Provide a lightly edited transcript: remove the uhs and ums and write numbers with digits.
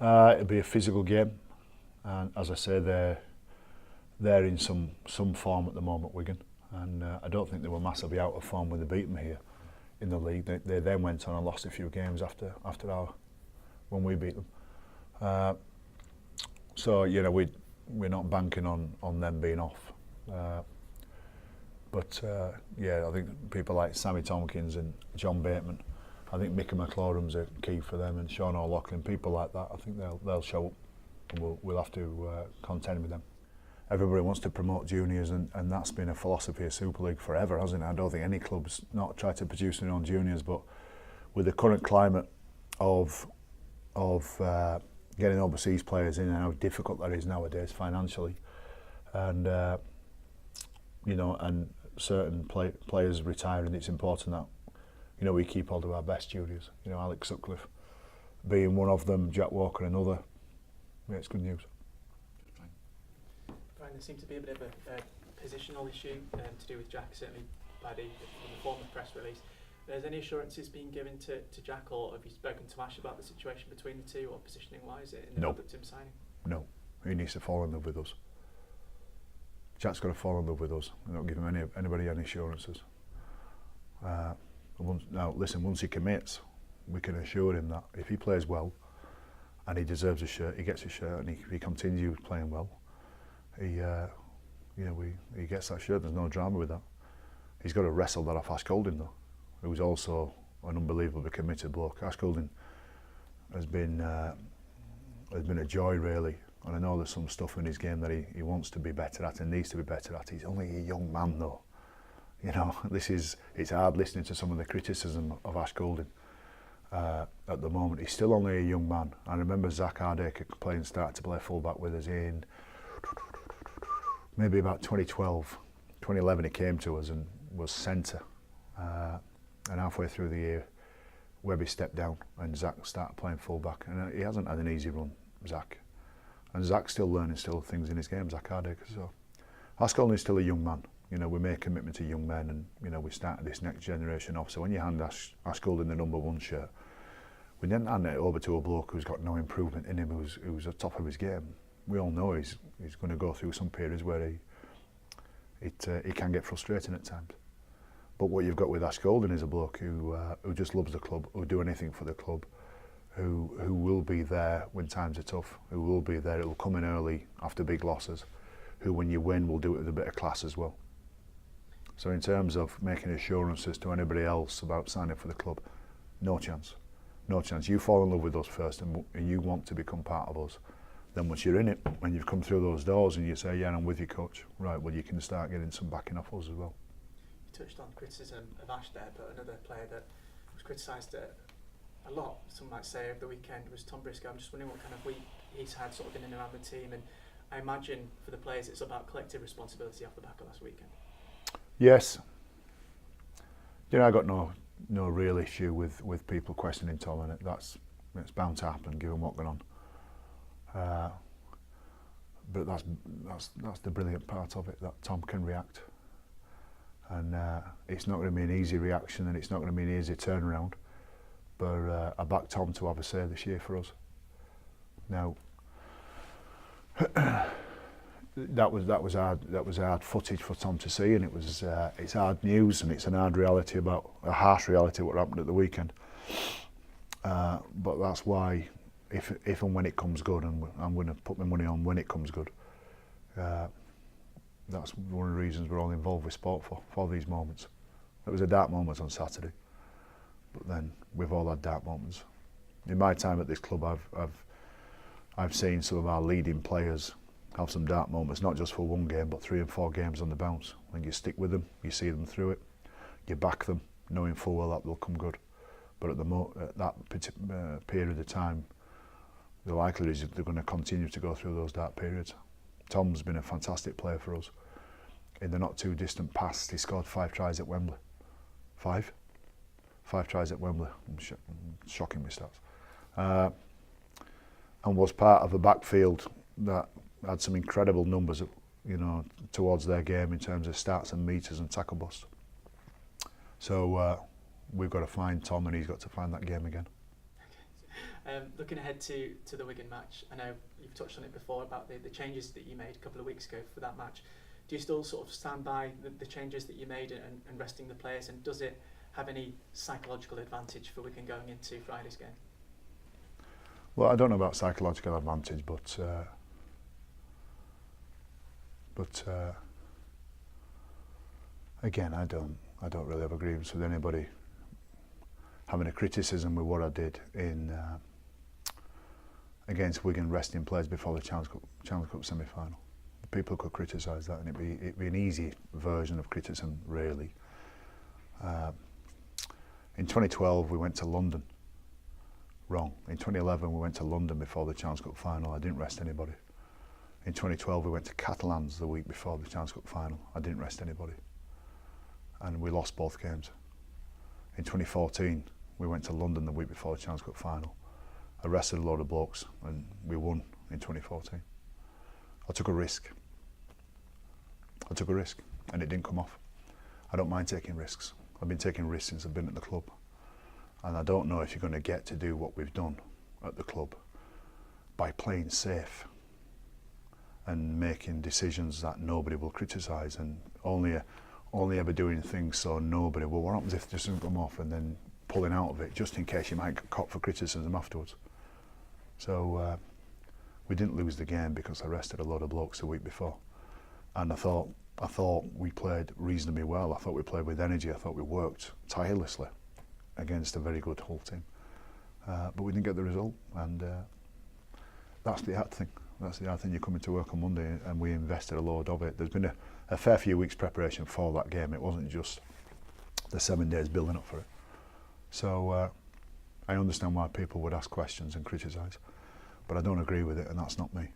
It'll be a physical game, and as I say, they're in some form at the moment, Wigan, and I don't think they were massively out of form when they beat them here in the league. They then went on and lost a few games after when we beat them. So we're not banking on them being off. But I think people like Sammy Tompkins and John Bateman, I think Mickey McLaurin's a key for them, and Sean O'Loughlin, people like that. I think they'll show up, and we'll have to contend with them. Everybody wants to promote juniors, and that's been a philosophy of Super League forever, hasn't it? I don't think any club's not tried to produce their own juniors, but with the current climate of getting overseas players in and how difficult that is nowadays financially, and and certain players retiring, it's important that we keep hold of our best juniors. Alex Sutcliffe being one of them, Jack Walker another. Yeah, it's good news. Brian, there seemed to be a bit of a positional issue to do with Jack, certainly by the former press release. Has any assurances been given to Jack, or have you spoken to Ash about the situation between the two, or positioning-wise, in the build-up to him signing? No, he needs to fall in love with us. Jack's got to fall in love with us. We don't give him anybody any assurances. Now, listen, once he commits, we can assure him that if he plays well and he deserves a shirt, he gets a shirt, and if he continues playing well, he gets that shirt. There's no drama with that. He's got to wrestle that off Ash Golding, though, who's also an unbelievably committed bloke. Ash Golding has been a joy, really. And I know there's some stuff in his game that he wants to be better at and needs to be better at. He's only a young man, though. It's hard listening to some of the criticism of Ash Golding at the moment. He's still only a young man. I remember Zach Hardacre started to play fullback with us in maybe about 2012, 2011. He came to us and was centre. And halfway through the year, Webby stepped down and Zach started playing fullback. And he hasn't had an easy run, Zach. And Zach's still learning things in his game, Zach Hardacre. So Ash Golding's still a young man. We make a commitment to young men, and we started this next generation off. So when you hand Ash Golding the #1 shirt, we didn't hand it over to a bloke who's got no improvement in him, who's at top of his game. We all know he's going to go through some periods where he can get frustrating at times. But what you've got with Ash Golding is a bloke who just loves the club, who'll do anything for the club, who will be there when times are tough, who will be there, who'll come in early after big losses, who when you win will do it with a bit of class as well. So in terms of making assurances to anybody else about signing for the club, no chance. No chance. You fall in love with us first and you want to become part of us. Then once you're in it, when you've come through those doors and you say, yeah, I'm with you, coach, right, well, you can start getting some backing off us as well. You touched on criticism of Ash there, but another player that was criticised a lot, some might say, over the weekend was Tom Briscoe. I'm just wondering what kind of week he's had sort of in and around the team, and I imagine for the players it's about collective responsibility off the back of last weekend. Yes. I got no real issue with people questioning Tom, and it's bound to happen given what's going on. But that's the brilliant part of it, that Tom can react, and it's not going to be an easy reaction, and it's not going to be an easy turnaround. But I back Tom to have a say this year for us. Now, that was hard footage for Tom to see, and it's hard news, and it's a harsh reality what happened at the weekend. But that's why, if and when it comes good, and I'm going to put my money on when it comes good, that's one of the reasons we're all involved with sport for these moments. It was a dark moment on Saturday, but then we've all had dark moments. In my time at this club, I've seen some of our leading players have some dark moments, not just for one game, but 3 and 4 games on the bounce. And you stick with them, you see them through it, you back them, knowing full well that they'll come good. But at that period of time, the likelihood is they're going to continue to go through those dark periods. Tom's been a fantastic player for us. In the not too distant past, he scored 5 tries at Wembley. 5 tries at Wembley. Shocking me stats. And was part of a backfield that had some incredible numbers, towards their game in terms of stats and meters and tackle bust. So we've got to find Tom, and he's got to find that game again. Looking ahead to the Wigan match, I know you've touched on it before about the changes that you made a couple of weeks ago for that match. Do you still sort of stand by the changes that you made and resting the players, and does it have any psychological advantage for Wigan going into Friday's game? Well, I don't know about psychological advantage, but again, I don't really have a grievance with anybody having a criticism with what I did in against Wigan, resting players before the Challenge Cup semi-final. People could criticise that, and it'd be an easy version of criticism, really. In 2012, we went to London. Wrong. In 2011, we went to London before the Challenge Cup final. I didn't rest anybody. In 2012, we went to Catalans the week before the Challenge Cup final. I didn't rest anybody. And we lost both games. In 2014, we went to London the week before the Challenge Cup final. I rested a load of blokes, and we won in 2014. I took a risk. And it didn't come off. I don't mind taking risks. I've been taking risks since I've been at the club. And I don't know if you're going to get to do what we've done at the club by playing safe and making decisions that nobody will criticise, and only ever doing things so nobody, well, what happens if it doesn't come off, and then pulling out of it just in case you might get caught for criticism afterwards. So we didn't lose the game because I rested a load of blokes the week before. And I thought we played reasonably well. I thought we played with energy. I thought we worked tirelessly against a very good Hull team. But we didn't get the result, and that's the hard thing. That's the hard thing. You come into work on Monday, and we invested a load of it. There's been a fair few weeks preparation for that game. It wasn't just the 7 days building up for it. So I understand why people would ask questions and criticise, but I don't agree with it, and that's not me.